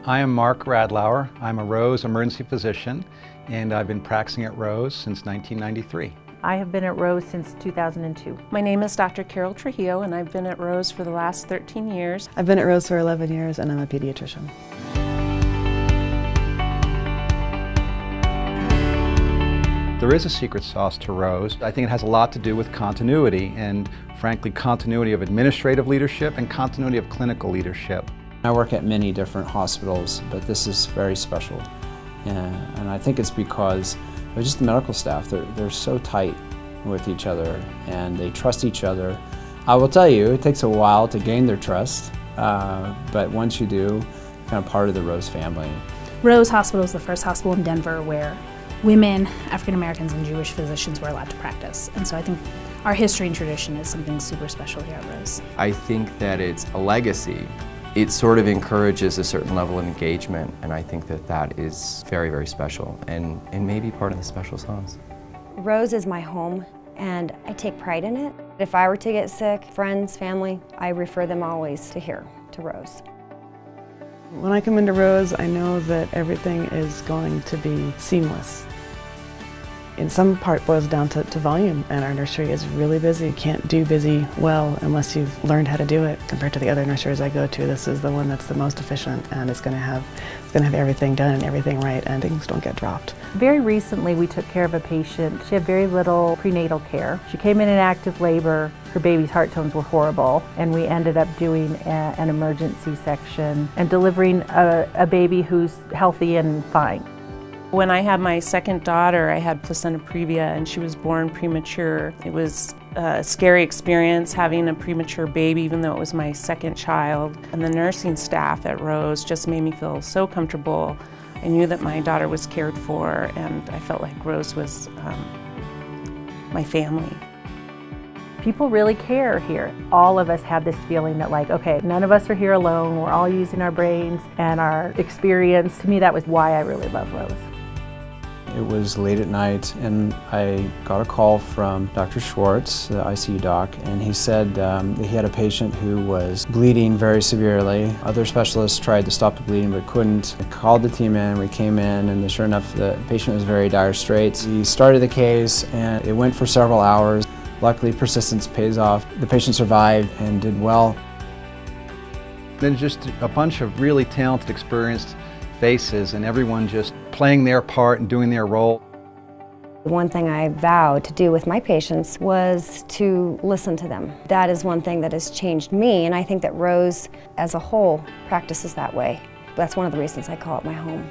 I am Mark Radlauer. I'm a Rose emergency physician, and I've been practicing at Rose since 1993. I have been at Rose since 2002. My name is Dr. Carol Trujillo, and I've been at Rose for the last 13 years. I've been at Rose for 11 years, and I'm a pediatrician. There is a secret sauce to Rose. I think it has a lot to do with continuity, and frankly, continuity of administrative leadership and continuity of clinical leadership. I work at many different hospitals, but this is very special. And I think it's because of just the medical staff. They're so tight with each other, and they trust each other. I will tell you, it takes a while to gain their trust, but once you do, you're kind of part of the Rose family. Rose Hospital is the first hospital in Denver where women, African Americans, and Jewish physicians were allowed to practice. And so I think our history and tradition is something super special here at Rose. I think that it's a legacy. It sort of encourages a certain level of engagement, and I think that that is very, very special, and maybe part of the special sauce. Rose is my home, and I take pride in it. If I were to get sick, friends, family, I refer them always to here, to Rose. When I come into Rose, I know that everything is going to be seamless. In some part boils down to volume, and our nursery is really busy. You can't do busy well unless you've learned how to do it. Compared to the other nurseries I go to, this is the one that's the most efficient, and it's going to have everything done and everything right, and things don't get dropped. Very recently we took care of a patient. She had very little prenatal care. She came in active labor. Her baby's heart tones were horrible, and we ended up doing an emergency section and delivering a baby who's healthy and fine. When I had my second daughter, I had placenta previa, and she was born premature. It was a scary experience having a premature baby, even though it was my second child. And the nursing staff at Rose just made me feel so comfortable. I knew that my daughter was cared for, and I felt like Rose was my family. People really care here. All of us have this feeling that okay, none of us are here alone. We're all using our brains and our experience. To me, that was why I really love Rose. It was late at night, and I got a call from Dr. Schwartz, the ICU doc, and he said that he had a patient who was bleeding very severely. Other specialists tried to stop the bleeding but couldn't. I called the team in, we came in, and sure enough, the patient was very dire straits. He started the case, and it went for several hours. Luckily, persistence pays off. The patient survived and did well. There's just a bunch of really talented, experienced faces, and everyone just playing their part and doing their role. One thing I vowed to do with my patients was to listen to them. That is one thing that has changed me, and I think that Rose as a whole practices that way. That's one of the reasons I call it my home.